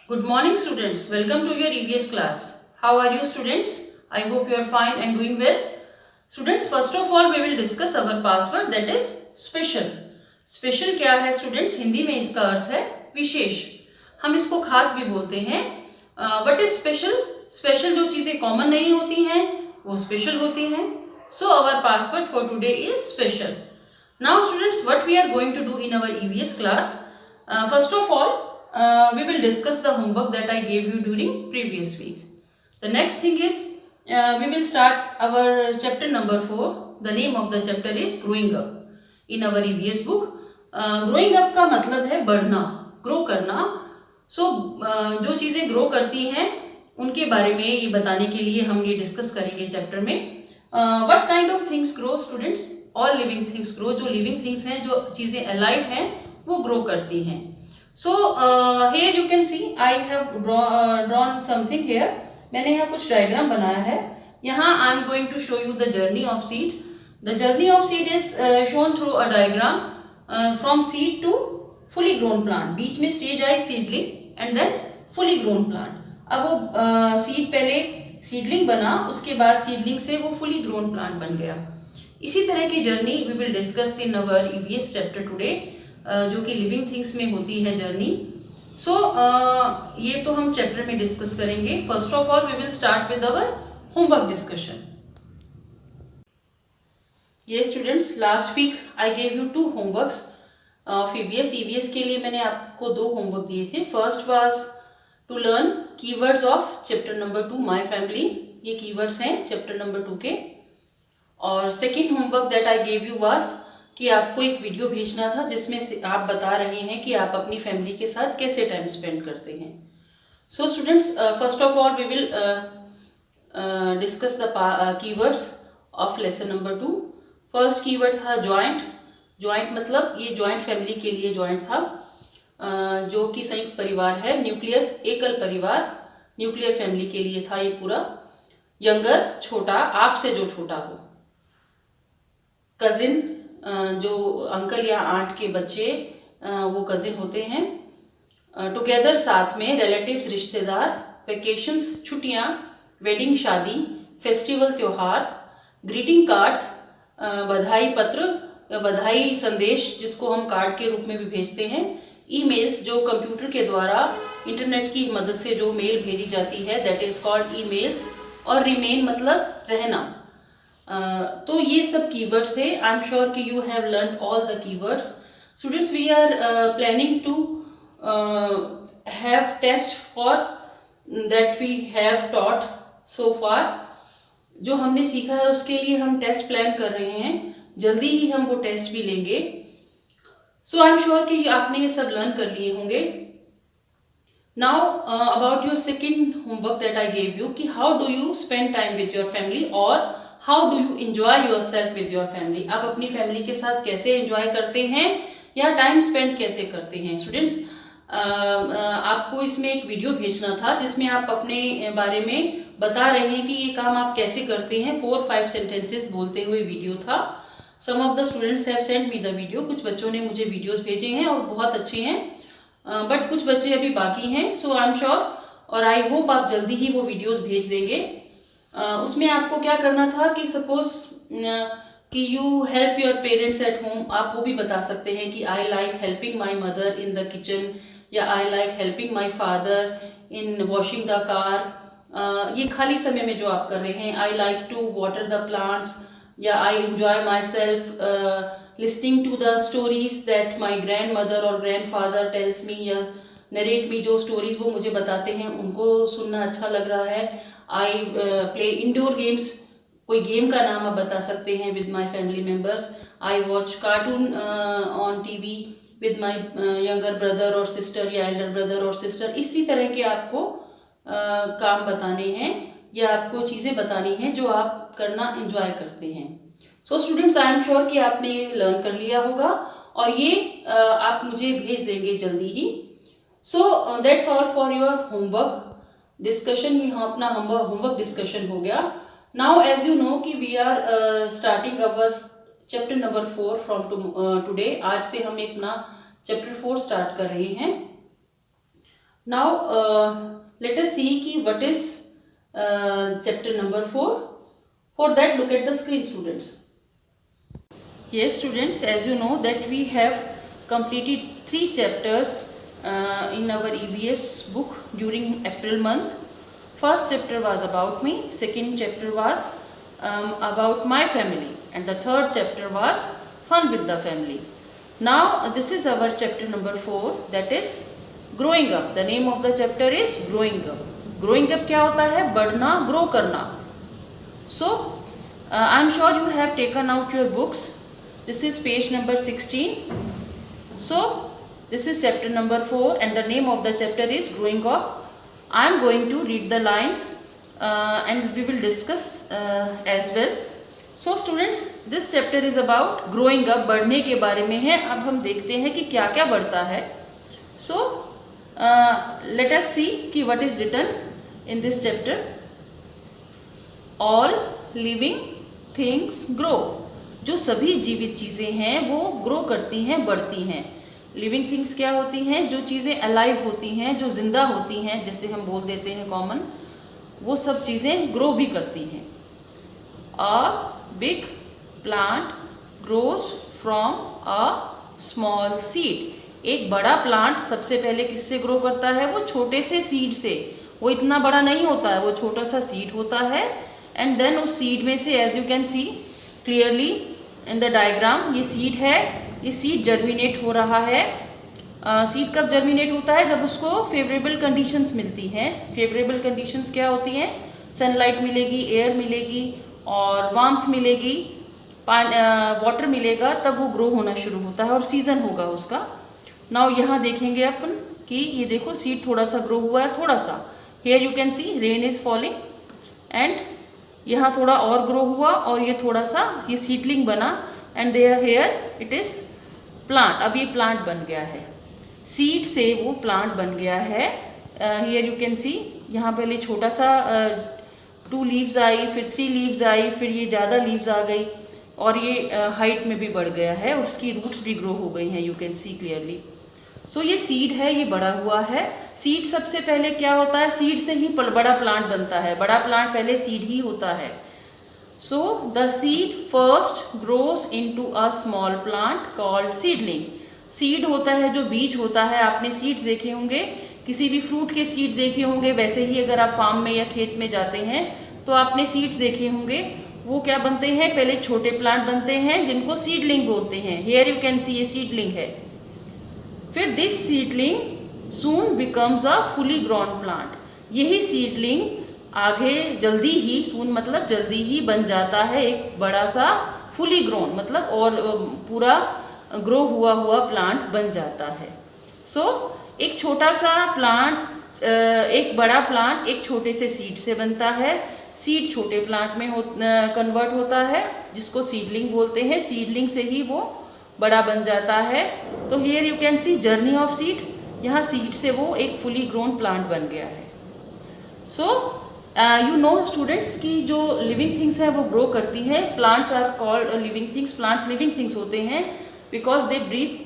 Good morning students. Welcome to your EVS class. How are you students? I hope you are fine and doing well. Students, first of all we will discuss our password, that is special. Special क्या है students? Hindi में इसका अर्थ है विशेष. हम इसको खास भी बोलते हैं. What is special? Special जो चीज़ें common नहीं होती हैं वो special होती हैं. So our password for today is special. Now students, what we are going to do in our EVS class? First of all, we will discuss the homework that I gave you during previous week. The next thing is we will start our chapter number 4. The name of the chapter is growing up. In our EVS book, growing up का मतलब है बढ़ना, grow करना. So जो चीज़ें grow करती हैं उनके बारे में ये बताने के लिए हम ये डिस्कस करेंगे चैप्टर में. What kind of things grow students? All living things grow. जो living things हैं, जो चीज़ें alive हैं वो grow करती हैं. So here you can see I have drawn something here. मैंने यहाँ कुछ डायग्राम बनाया है. यहाँ I am going to show you the journey of seed. The journey of seed is shown through a diagram from seed to fully grown plant. बीच में stage I seedling and then fully grown plant. अब वो seed पहले seedling बना, उसके बाद seedling से वो fully grown plant बन गया. इसी तरह की journey we will discuss in our EVS chapter today. जो कि लिविंग थिंग्स में होती है जर्नी. सो ये तो हम चैप्टर में डिस्कस करेंगे. First of all we will start with our homework discussion. ये students, last week I gave you 2 homeworks of EVS. EVS के लिए मैंने आपको 2 होमवर्क दिए थे. First was to learn keywords of chapter number 2 my family. ये keywords हैं chapter number 2 के. और second homework that I gave you was कि आपको एक वीडियो भेजना था जिसमें से आप बता रहे हैं कि आप अपनी फैमिली के साथ कैसे टाइम स्पेंड करते हैं. So students, first of all we will discuss the keywords of lesson number 2. First keyword था जॉइंट. जॉइंट मतलब ये जॉइंट फैमिली के लिए जॉइंट था, जो कि संयुक्त परिवार है. न्यूक्लियर एकल परिवार, न्यूक्लियर फैमिली के लिए था ये पूरा. यंगर छोटा, आपसे जो छोटा हो. कजिन, जो अंकल या आंट के बच्चे वो कजिन होते हैं. टुगेदर साथ में, रिलेटिव्स रिश्तेदार. वेकेशंस छुट्टियाँ. वेडिंग शादी. फेस्टिवल त्यौहार. ग्रीटिंग कार्ड्स बधाई पत्र, बधाई संदेश जिसको हम कार्ड के रूप में भी भेजते हैं. ईमेल्स जो कंप्यूटर के द्वारा इंटरनेट की मदद से जो मेल भेजी जाती है, दैट इज कॉल्ड ईमेल्स. और रिमेन मतलब रहना. तो ये सब कीवर्ड्स थे. आई एम श्योर कि you have learn all the keywords. Students, we are planning to have test for that we have taught so far. जो हमने सीखा है उसके लिए हम टेस्ट प्लान कर रहे हैं. जल्दी ही हम वो टेस्ट भी लेंगे. सो आई एम श्योर कि आपने ये सब लर्न कर लिए होंगे. Now about your second homework that I gave you कि how do you spend time with your family और how do you enjoy yourself with your family. आप अपनी फैमिली के साथ कैसे इंजॉय करते हैं या टाइम स्पेंड कैसे करते हैं. स्टूडेंट्स, आपको इसमें एक वीडियो भेजना था जिसमें आप अपने बारे में बता रहे हैं कि ये काम आप कैसे करते हैं. 4-5 सेंटेंसेस बोलते हुए वीडियो था. Some of the students have send me the video. कुछ बच्चों ने मुझे वीडियोज़ भेजे हैं और बहुत अच्छे हैं, बट कुछ बच्चे अभी बाकी हैं. सो आई एम श्योर और आई होप आप जल्दी ही वो वीडियोज़ भेज देंगे. उसमें आपको क्या करना था कि सपोज कि you help your parents at home. आप वो भी बता सकते हैं कि I like helping my mother in the kitchen, या I like helping my father in washing the car. ये खाली समय में जो आप कर रहे हैं. I like to water the plants, या I enjoy myself listening to the stories that my grandmother और ग्रैंड फादर टेल्स मी या नरेट मी. जो स्टोरीज वो मुझे बताते हैं उनको सुनना अच्छा लग रहा है. I play indoor games. कोई गेम का नाम आप बता सकते हैं with my family members. I watch cartoon on TV with my younger brother और सिस्टर या एल्डर ब्रदर और सिस्टर. इसी तरह के आपको काम बताने हैं या आपको चीज़ें बतानी हैं जो आप करना इंजॉय करते हैं. So students, I am sure कि आपने ये लर्न कर लिया होगा और ये आप मुझे भेज देंगे जल्दी ही. So that's all for your homework discussion. यहाँ अपना होमवर्क डिस्कशन हो गया. नाउ एज यू नो कि we are starting our chapter number 4 from today. आज से हम अपना चैप्टर 4 स्टार्ट कर रहे हैं. Now let us see ki what is chapter number 4. For that, look at the screen, students. Yes, students, as you know that we have completed 3 chapters in our EVS book during April month. First chapter was about me, second chapter was about my family, and the third chapter was fun with the family. Now this is our chapter number 4, that is growing up. The name of the chapter is growing up. Growing up क्या होता है? बढ़ना, grow करना. So I am sure you have taken out your books. This is page number 16. So this is chapter number 4 and the name of the chapter is growing up. I am going to read the lines and we will discuss as well. So students, this chapter is about growing up. बढ़ने के बारे में है. अब हम देखते हैं कि क्या क्या बढ़ता है. So let us see कि what is written in this chapter. All living things grow. जो सभी जीवित चीज़ें हैं वो ग्रो करती हैं, बढ़ती हैं. लिविंग थिंग्स क्या होती हैं? जो चीज़ें अलाइव होती हैं, जो जिंदा होती हैं, जैसे हम बोल देते हैं कॉमन, वो सब चीज़ें ग्रो भी करती हैं. A big plant grows from a small seed. एक बड़ा प्लांट सबसे पहले किससे ग्रो करता है? वो छोटे से सीड से. वो इतना बड़ा नहीं होता है, वो छोटा सा सीड होता है. एंड देन उस सीड में से, as you can see clearly in the diagram, ये सीड है. ये सीड जर्मिनेट हो रहा है. सीड कब जर्मिनेट होता है? जब उसको फेवरेबल कंडीशंस मिलती हैं. फेवरेबल कंडीशंस क्या होती हैं? सनलाइट मिलेगी, एयर मिलेगी और वार्मथ मिलेगी, वाटर मिलेगा, तब वो ग्रो होना शुरू होता है और सीजन होगा उसका. नाउ यहाँ देखेंगे अपन कि ये देखो सीड थोड़ा सा ग्रो हुआ है, थोड़ा सा. Here you can C rain is falling and यहाँ थोड़ा और ग्रो हुआ और ये थोड़ा सा ये सीडलिंग बना and there here it is plant. अब ये प्लांट बन गया है. सीड से वो प्लांट बन गया है. हियर यू कैन सी यहाँ पहले छोटा सा 2 लीव्स आई, फिर 3 लीव्स आई, फिर ये ज़्यादा लीव्स आ गई और ये हाइट में भी बढ़ गया है और उसकी रूट्स भी ग्रो हो गई हैं. You can see clearly. So ये सीड है, ये बड़ा हुआ है. सीड सबसे पहले क्या होता है? सीड से ही बड़ा प्लांट बनता है. बड़ा प्लांट पहले सीड ही होता है. So the seed first grows into a small plant called seedling. Seed होता है जो बीज होता है. आपने सीड्स देखे होंगे, किसी भी फ्रूट के सीड देखे होंगे. वैसे ही अगर आप फार्म में या खेत में जाते हैं तो आपने सीड्स देखे होंगे. वो क्या बनते हैं? पहले छोटे प्लांट बनते हैं जिनको सीडलिंग बोलते हैं. हियर यू कैन सी ये सीडलिंग है. फिर this seedling soon becomes a fully grown plant. यही सीडलिंग आगे जल्दी ही, सून मतलब जल्दी ही, बन जाता है एक बड़ा सा फुली ग्रोन मतलब और पूरा ग्रो हुआ प्लांट बन जाता है. सो एक छोटा सा प्लांट, एक बड़ा प्लांट एक छोटे से सीड से बनता है. सीड छोटे प्लांट में कन्वर्ट होता है जिसको सीडलिंग बोलते हैं. सीडलिंग से ही वो बड़ा बन जाता है. तो here you can C journey of seed. यहाँ सीड से वो एक फुली ग्रोन प्लांट बन गया है. सो यू नो स्टूडेंट्स कि जो लिविंग थिंग्स है वो ग्रो करती है. Plants are called living things. Plants living things होते हैं बिकॉज दे ब्रीथ.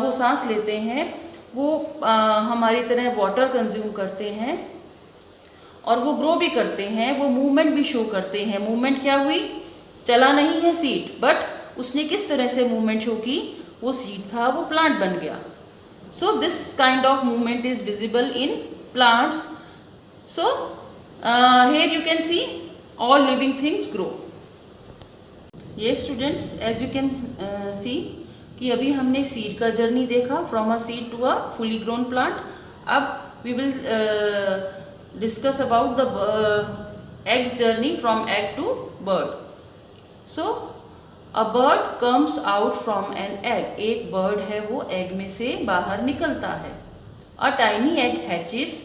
वो सांस लेते हैं, वो हमारी तरह वाटर कंज्यूम करते हैं और वो ग्रो भी करते हैं. वो मूवमेंट भी शो करते हैं. मूवमेंट क्या हुई? चला नहीं है सीड, बट उसने किस तरह से मूवमेंट शो की? वो सीड था, वो प्लांट बन गया. So this kind of movement is visible in plants. So here you can see all living things grow. ये students, as you can see कि अभी हमने सीड का जर्नी देखा from a seed to a fully grown plant. अब we will discuss about the eggs journey from egg to bird. So a bird comes out from an egg. एक bird है वो egg में से बाहर निकलता है. A tiny egg hatches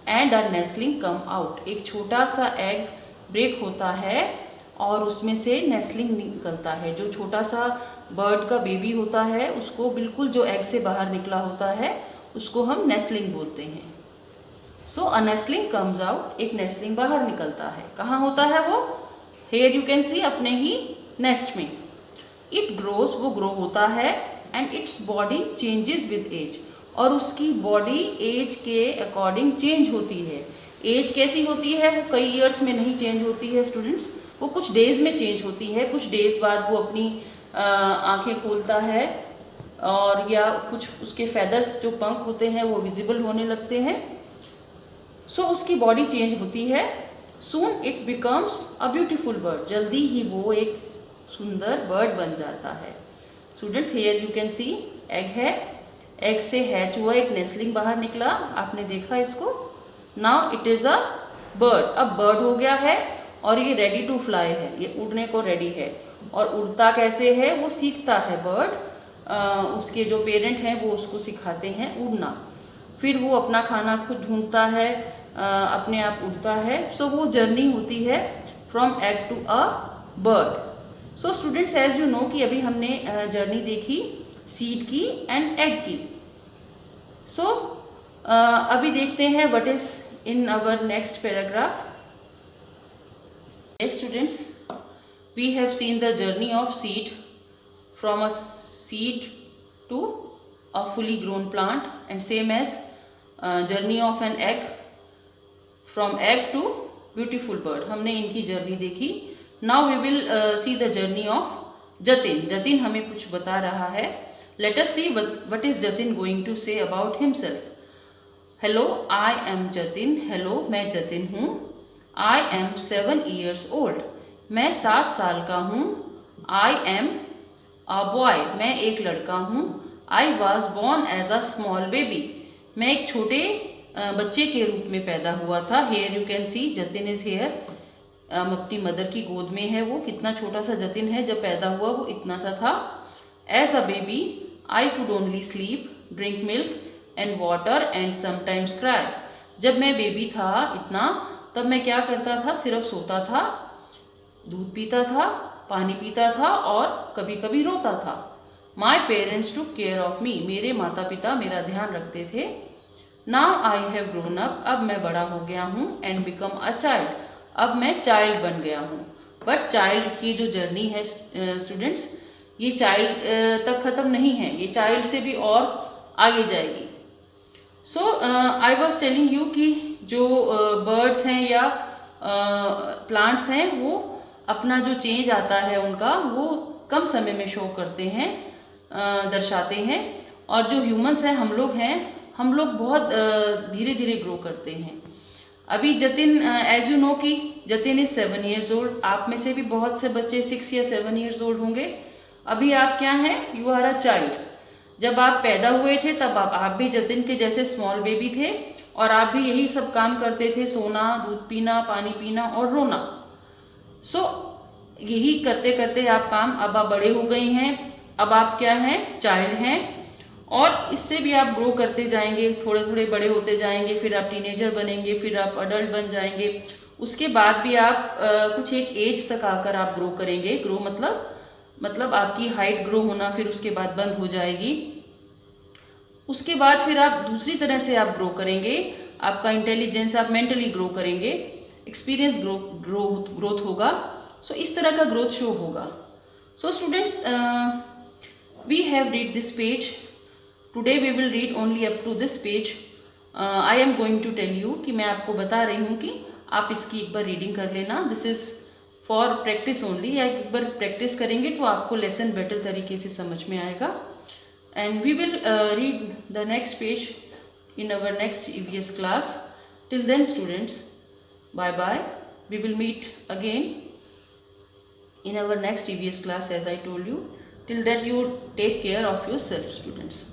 and a nestling come out. एक छोटा सा एग ब्रेक होता है और उसमें से नेस्लिंग निकलता है. जो छोटा सा बर्ड का बेबी होता है उसको बिल्कुल जो एग से बाहर निकला होता है उसको हम नेस्लिंग बोलते हैं. सो अ नेस्लिंग कम्स आउट. एक नेस्लिंग बाहर निकलता है. कहाँ होता है वो? हेयर यू कैन सी अपने ही नेस्ट में. It grows. वो ग्रो होता है and its body changes with age. और उसकी बॉडी एज के अकॉर्डिंग चेंज होती है। एज कैसी होती है, वो कई ईयर्स में नहीं चेंज होती है स्टूडेंट्स, वो कुछ डेज में चेंज होती है। कुछ डेज बाद वो अपनी आंखें खोलता है और या कुछ उसके फेदर्स जो पंख होते हैं वो विजिबल होने लगते हैं। सो उसकी बॉडी चेंज होती है। Soon it becomes a beautiful bird, जल्दी ही वो एक सुंदर बर्ड बन जाता है। Students here you can C egg है, एग से हैच हुआ एक नेस्लिंग बाहर निकला, आपने देखा इसको। Now it is a bird, अब बर्ड हो गया है और ये रेडी टू फ्लाई है, ये उड़ने को रेडी है। और उड़ता कैसे है, वो सीखता है बर्ड, उसके जो पेरेंट हैं वो उसको सिखाते हैं उड़ना। फिर वो अपना खाना खुद ढूंढता है, अपने आप उड़ता है। सो वो जर्नी होती है from egg to a bird. So students as you know कि अभी हमने जर्नी देखी सीड की एंड एग की। सो अभी देखते हैं what is in our next paragraph. Students, we have seen the journey of seed from a seed to a fully grown plant and same as journey of an egg from egg to beautiful bird। हमने इनकी journey देखी। Now we will see the journey of Jatin. Jatin हमें कुछ बता रहा है। Let us see what is Jatin going to say about himself. Hello, I am Jatin. Hello, मैं जतिन हूँ। आई एम 7 years old, मैं 7 साल का हूँ। आई एम अ बॉय, मैं एक लड़का हूँ। I was born as a small baby, मैं एक छोटे बच्चे के रूप में पैदा हुआ था। Here you can see Jatin is here, अपनी मदर की गोद में है वो। कितना छोटा सा जतिन है, जब पैदा हुआ वो इतना सा था। As a baby I could only sleep, drink milk and water and sometimes cry. जब मैं बेबी था इतना, तब मैं क्या करता था, सिर्फ सोता था, दूध पीता था, पानी पीता था और कभी कभी रोता था। My parents took care of me, मेरे माता पिता मेरा ध्यान रखते थे। Now I have grown up, अब मैं बड़ा हो गया हूँ। एंड बिकम अ चाइल्ड, अब मैं चाइल्ड बन गया हूँ। बट चाइल्ड की जो जर्नी है स्टूडेंट्स, ये चाइल्ड तक ख़त्म नहीं है, ये चाइल्ड से भी और आगे जाएगी। सो आई वॉज टेलिंग यू कि जो बर्ड्स हैं या प्लांट्स हैं वो अपना जो चेंज आता है उनका, वो कम समय में शो करते हैं, दर्शाते हैं। और जो ह्यूमंस हैं, हम लोग बहुत धीरे धीरे ग्रो करते हैं। अभी जतिन, एज यू नो कि जतिन इज 7 years old। आप में से भी बहुत से बच्चे 6 या 7 years old होंगे। अभी आप क्या हैं, यू आर अ चाइल्ड। जब आप पैदा हुए थे तब आप भी जतिन के जैसे स्मॉल बेबी थे और आप भी यही सब काम करते थे, सोना, दूध पीना, पानी पीना और रोना। सो यही करते करते आप काम, अब आप बड़े हो गए हैं, अब आप क्या हैं, चाइल्ड हैं। और इससे भी आप ग्रो करते जाएंगे, थोड़े थोड़े बड़े होते जाएंगे, फिर आप टीनेजर बनेंगे, फिर आप अडल्ट बन जाएंगे। उसके बाद भी आप कुछ एक एज तक आकर आप ग्रो करेंगे। ग्रो मतलब आपकी हाइट ग्रो होना फिर उसके बाद बंद हो जाएगी। उसके बाद फिर आप दूसरी तरह से आप ग्रो करेंगे, आपका इंटेलिजेंस, आप मेंटली ग्रो करेंगे, एक्सपीरियंस ग्रोथ होगा। सो इस तरह का ग्रोथ शो होगा। So students, we have read this page. Today we will read only up to this page. I am going to tell you कि मैं आपको बता रही हूँ कि आप इसकी एक बार रीडिंग कर लेना। This is for practice only. एक बार प्रैक्टिस करेंगे तो आपको लेसन बेटर तरीके से समझ में आएगा। And we will read the next page in our next EVS class. Till then students, bye bye. We will meet again in our next EVS class as I told you. Till then you take care of yourself students.